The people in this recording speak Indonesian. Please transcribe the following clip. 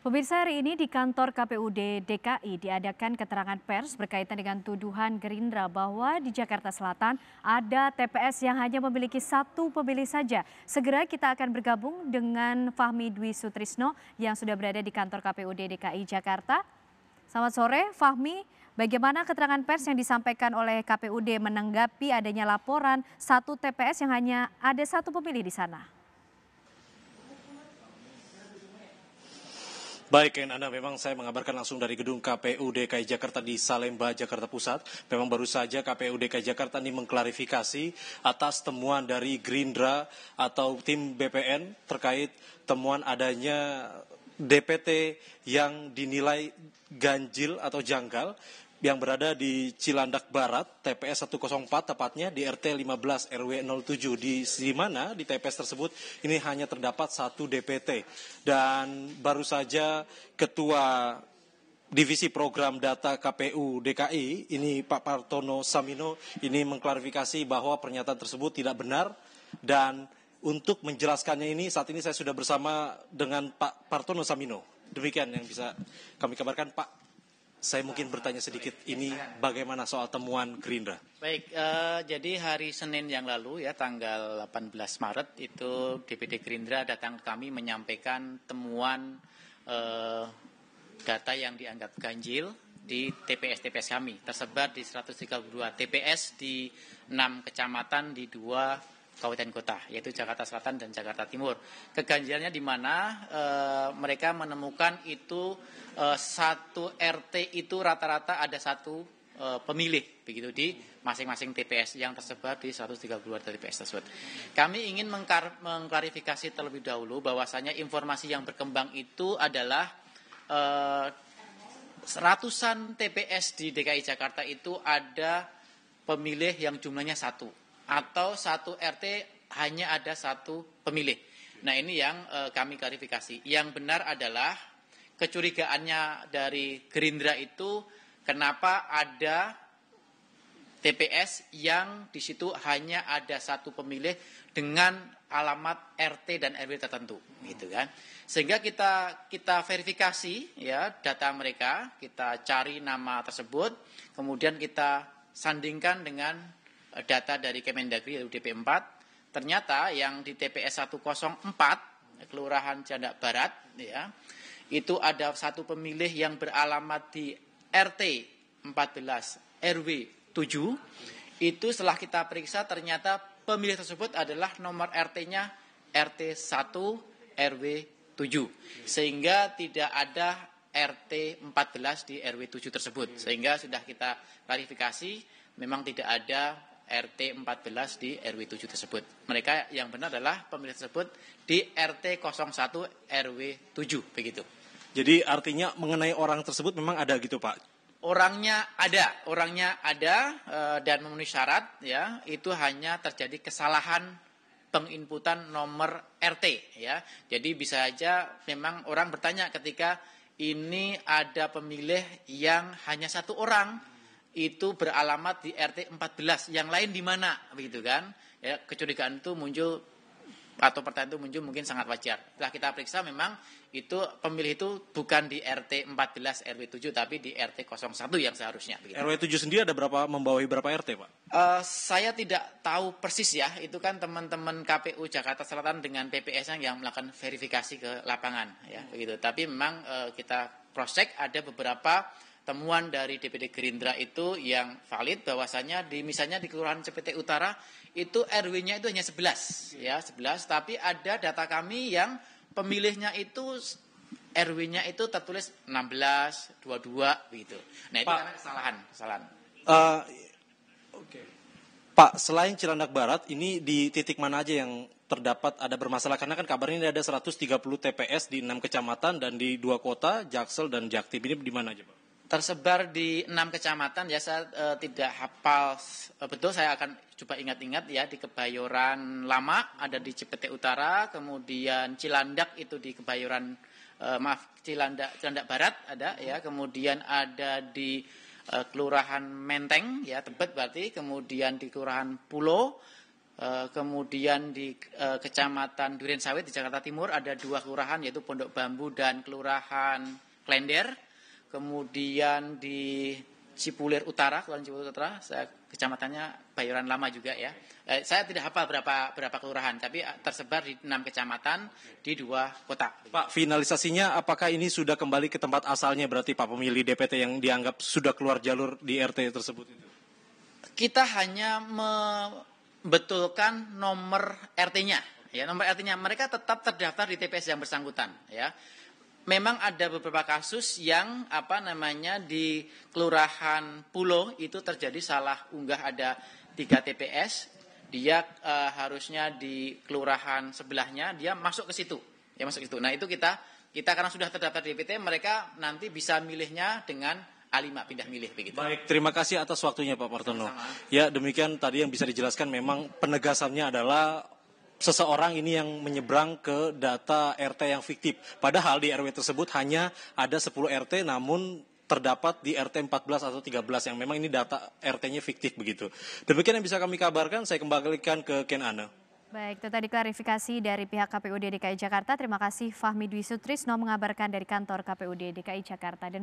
Pemirsa, hari ini di kantor KPUD DKI diadakan keterangan pers berkaitan dengan tuduhan Gerindra bahwa di Jakarta Selatan ada TPS yang hanya memiliki satu pemilih saja. Segera kita akan bergabung dengan Fahmi Dwi Sutrisno yang sudah berada di kantor KPUD DKI Jakarta. Selamat sore, Fahmi. Bagaimana keterangan pers yang disampaikan oleh KPUD menanggapi adanya laporan satu TPS yang hanya ada satu pemilih di sana? Baik, Nana, memang saya mengabarkan langsung dari gedung KPU DKI Jakarta di Salemba, Jakarta Pusat. Memang baru saja KPU DKI Jakarta ini mengklarifikasi atas temuan dari Gerindra atau tim BPN terkait temuan adanya DPT yang dinilai ganjil atau janggal yang berada di Cilandak Barat, TPS 104 tepatnya di RT 15 RW 07 di mana di TPS tersebut ini hanya terdapat satu DPT. Dan baru saja Ketua Divisi Program Data KPU DKI ini Pak Partono Samino ini mengklarifikasi bahwa pernyataan tersebut tidak benar, dan untuk menjelaskannya ini saat ini saya sudah bersama dengan Pak Partono Samino. Demikian yang bisa kami kabarkan, Pak. Saya mungkin bertanya sedikit, ini bagaimana soal temuan Gerindra? Baik, jadi hari Senin yang lalu ya tanggal 18 Maret itu DPD Gerindra datang ke kami menyampaikan temuan data yang dianggap ganjil di TPS-TPS kami. Tersebar di 132 TPS di 6 kecamatan di 2 kabupaten kota, yaitu Jakarta Selatan dan Jakarta Timur. Keganjilannya di mana mereka menemukan itu satu RT itu rata-rata ada satu pemilih, begitu di masing-masing TPS yang tersebar di 132 TPS tersebut. Kami ingin mengklarifikasi terlebih dahulu bahwasanya informasi yang berkembang itu adalah ratusan TPS di DKI Jakarta itu ada pemilih yang jumlahnya satu, atau satu RT hanya ada satu pemilih. Nah, ini yang kami klarifikasi. Yang benar adalah kecurigaannya dari Gerindra itu kenapa ada TPS yang di situ hanya ada satu pemilih dengan alamat RT dan RW tertentu, gitu kan? Sehingga kita verifikasi ya data mereka, kita cari nama tersebut, kemudian kita sandingkan dengan data dari Kemendagri yaitu DP4. Ternyata yang di TPS 104 Kelurahan Cilandak Barat ya, itu ada satu pemilih yang beralamat di RT 14 RW 7. Itu setelah kita periksa ternyata pemilih tersebut adalah nomor RT-nya RT 1 RW 7. Sehingga tidak ada RT 14 di RW 7 tersebut. Sehingga sudah kita klarifikasi memang tidak ada RT 14 di RW 7 tersebut. Mereka yang benar adalah pemilih tersebut di RT 01 RW 7 begitu. Jadi artinya mengenai orang tersebut memang ada gitu, Pak? Orangnya ada dan memenuhi syarat ya. Itu hanya terjadi kesalahan penginputan nomor RT ya. Jadi bisa aja memang orang bertanya ketika ini ada pemilih yang hanya satu orang itu beralamat di RT 14, yang lain di mana begitu kan? Ya, kecurigaan itu muncul atau pertanyaan itu muncul mungkin sangat wajar. Setelah kita periksa memang itu pemilih itu bukan di RT 14 RW 7 tapi di RT 01 yang seharusnya begitu. RW 7 sendiri ada membawahi berapa RT, Pak? Saya tidak tahu persis ya, itu kan teman-teman KPU Jakarta Selatan dengan PPS yang melakukan verifikasi ke lapangan ya begitu. Tapi memang kita cross check ada beberapa temuan dari DPD Gerindra itu yang valid bahwasanya misalnya di Kelurahan CPT Utara itu RW-nya itu hanya 11 ya, 11, tapi ada data kami yang pemilihnya itu RW-nya itu tertulis 16, 22 begitu. Nah, itu karena kesalahan. Oke. Pak, selain Cilandak Barat ini di titik mana aja yang terdapat ada bermasalah? Karena kan kabarnya ini ada 130 TPS di 6 kecamatan dan di 2 kota, Jaksel dan Jaktim. Ini di mana aja, Pak? Tersebar di 6 kecamatan ya, saya tidak hafal betul, saya akan coba ingat-ingat ya. Di Kebayoran Lama ada di CPT Utara, kemudian Cilandak itu di Kebayoran Cilandak Barat ada ya, kemudian ada di Kelurahan Menteng ya, Tebet berarti, kemudian di Kelurahan Pulo, Kemudian di Kecamatan Durensawit di Jakarta Timur ada 2 kelurahan yaitu Pondok Bambu dan Kelurahan Klender. Kemudian di Cipulir Utara, Kelurahan Cipulir Utara, kecamatannya Bayoran Lama juga ya. Saya tidak hafal berapa kelurahan, tapi tersebar di 6 kecamatan di 2 kota. Pak, finalisasinya apakah ini sudah kembali ke tempat asalnya berarti Pak pemilih DPT yang dianggap sudah keluar jalur di RT tersebut itu? Kita hanya membetulkan nomor RT-nya. Ya, nomor RT-nya mereka tetap terdaftar di TPS yang bersangkutan ya. Memang ada beberapa kasus yang di Kelurahan Pulo itu terjadi salah unggah ada 3 TPS. Dia harusnya di kelurahan sebelahnya dia masuk ke situ. Ya masuk ke situ. Nah, itu kita karena sudah terdaftar di DPT, mereka nanti bisa milihnya dengan A5 pindah milih begitu. Baik, terima kasih atas waktunya Pak Partono. Sama-sama. Ya, demikian tadi yang bisa dijelaskan memang penegasannya adalah seseorang ini yang menyeberang ke data RT yang fiktif. Padahal di RW tersebut hanya ada 10 RT namun terdapat di RT 14 atau 13 yang memang ini data RT-nya fiktif begitu. Demikian yang bisa kami kabarkan, saya kembalikan ke Ken Ana. Baik, itu tadi klarifikasi dari pihak KPUD DKI Jakarta. Terima kasih Fahmi Dwi Sutrisno mengabarkan dari kantor KPUD DKI Jakarta. Dan